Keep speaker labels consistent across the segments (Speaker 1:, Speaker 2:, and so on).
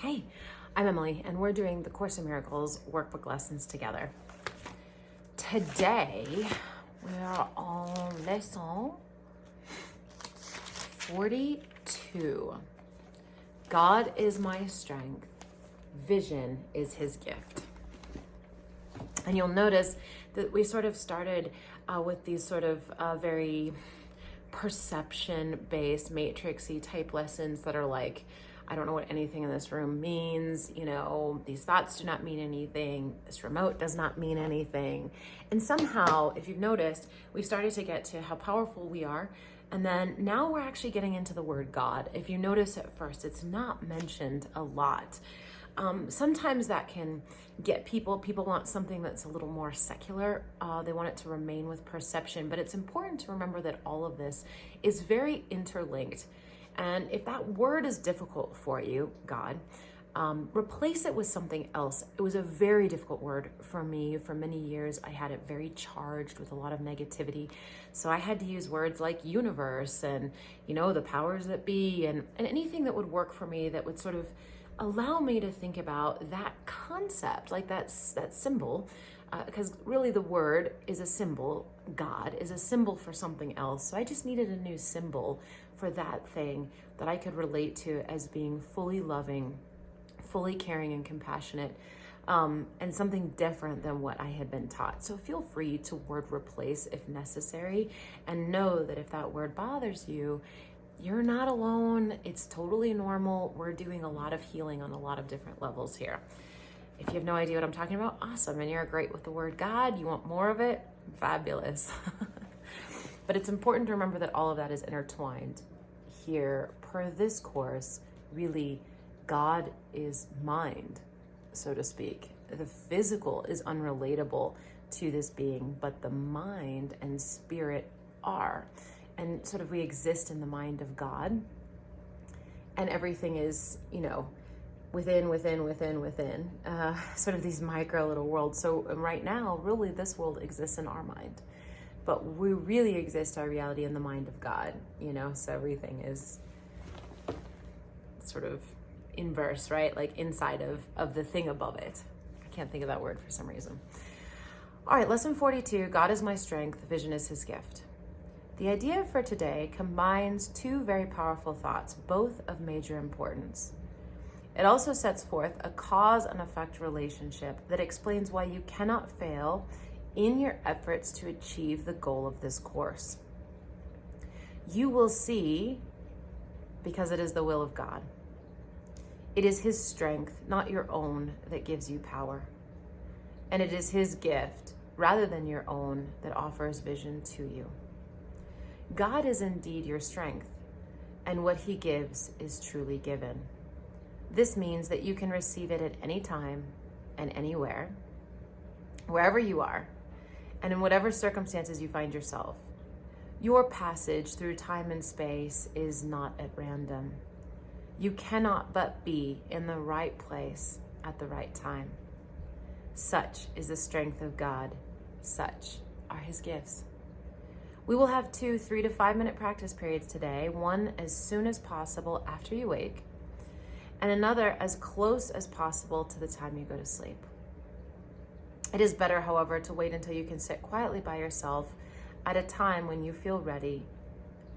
Speaker 1: Hey, I'm Emily, and we're doing the Course in Miracles workbook lessons together. Today, we are on lesson 42. God is my strength. Vision is his gift. And you'll notice that we sort of started with these sort of very perception-based, matrixy type lessons that are like, I don't know what anything in this room means, these thoughts do not mean anything, this remote does not mean anything. And somehow, if you've noticed, we started to get to how powerful we are, and then now we're actually getting into the word God. If you notice at first, it's not mentioned a lot. Sometimes that can get people want something that's a little more secular. They want it to remain with perception, but it's important to remember that all of this is very interlinked. And if that word is difficult for you, God, replace it with something else. It was a very difficult word for me. For many years, I had it very charged with a lot of negativity. So I had to use words like universe and, the powers that be, and anything that would work for me that would sort of allow me to think about that concept, like that symbol, because really the word is a symbol. God is a symbol for something else. So I just needed a new symbol for that thing that I could relate to as being fully loving, fully caring and compassionate, and something different than what I had been taught. So feel free to word replace if necessary, and know that if that word bothers you, you're not alone. It's totally normal. We're doing a lot of healing on a lot of different levels here. If you have no idea what I'm talking about, awesome. And you're great with the word God, you want more of it, fabulous. But it's important to remember that all of that is intertwined here. Per this course, really, God is mind, so to speak. The physical is unrelatable to this being, but the mind and spirit are. And sort of we exist in the mind of God, and everything is, within, sort of these micro little worlds. So right now, really, this world exists in our mind, but we really exist our reality in the mind of God, so everything is sort of inverse, right? Like inside of the thing above it. I can't think of that word for some reason. All right, lesson 42, God is my strength, vision is his gift. The idea for today combines two very powerful thoughts, both of major importance. It also sets forth a cause and effect relationship that explains why you cannot fail in your efforts to achieve the goal of this course. You will see, because it is the will of God. It is his strength, not your own, that gives you power. And it is his gift, rather than your own, that offers vision to you. God is indeed your strength, and what he gives is truly given. This means that you can receive it at any time and anywhere, wherever you are, and in whatever circumstances you find yourself. Your passage through time and space is not at random. You cannot but be in the right place at the right time. Such is the strength of God. Such are his gifts. We will have 2 3 to 5 minute practice periods today, one as soon as possible after you wake, and another as close as possible to the time you go to sleep. It is better, however, to wait until you can sit quietly by yourself at a time when you feel ready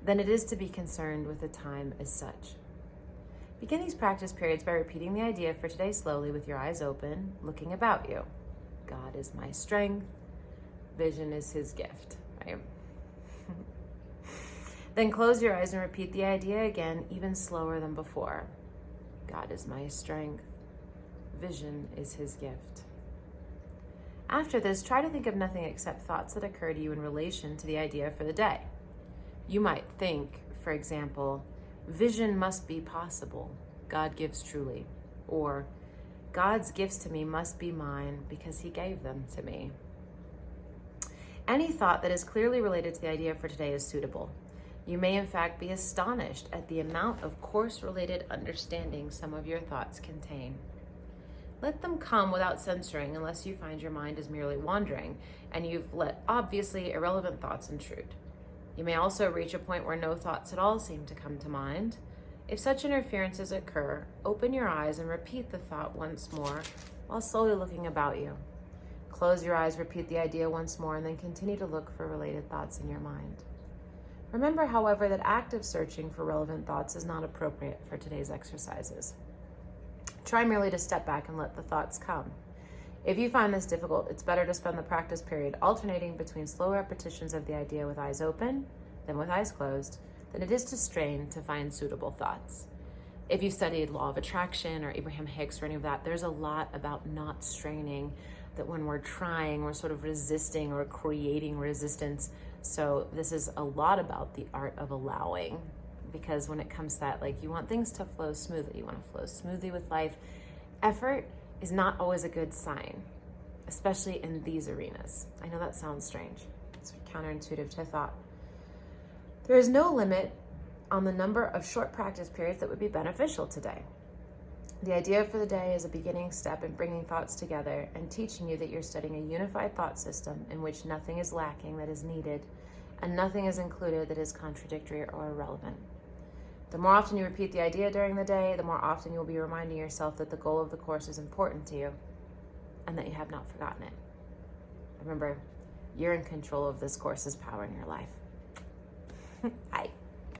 Speaker 1: than it is to be concerned with the time as such. Begin these practice periods by repeating the idea for today slowly with your eyes open, looking about you. God is my strength. Vision is his gift, right? Then close your eyes and repeat the idea again, even slower than before. God is my strength. Vision is his gift. After this, try to think of nothing except thoughts that occur to you in relation to the idea for the day. You might think, for example, vision must be possible. God gives truly. Or, God's gifts to me must be mine because he gave them to me. Any thought that is clearly related to the idea for today is suitable. You may in fact be astonished at the amount of course-related understanding some of your thoughts contain. Let them come without censoring unless you find your mind is merely wandering and you've let obviously irrelevant thoughts intrude. You may also reach a point where no thoughts at all seem to come to mind. If such interferences occur, open your eyes and repeat the thought once more while slowly looking about you. Close your eyes, repeat the idea once more, and then continue to look for related thoughts in your mind. Remember, however, that active searching for relevant thoughts is not appropriate for today's exercises. Try merely to step back and let the thoughts come. If you find this difficult, it's better to spend the practice period alternating between slow repetitions of the idea with eyes open than with eyes closed than it is to strain to find suitable thoughts. If you studied law of attraction or Abraham Hicks or any of that, there's a lot about not straining, that when we're trying, we're sort of resisting or creating resistance. So this is a lot about the art of allowing, because when it comes to that, like, you want things to flow smoothly. You want to flow smoothly with life. Effort is not always a good sign, especially in these arenas. I know that sounds strange. It's counterintuitive to thought. There is no limit on the number of short practice periods that would be beneficial today. The idea for the day is a beginning step in bringing thoughts together and teaching you that you're studying a unified thought system in which nothing is lacking that is needed and nothing is included that is contradictory or irrelevant. The more often you repeat the idea during the day, the more often you will be reminding yourself that the goal of the course is important to you and that you have not forgotten it. Remember, you're in control of this course's power in your life. Bye.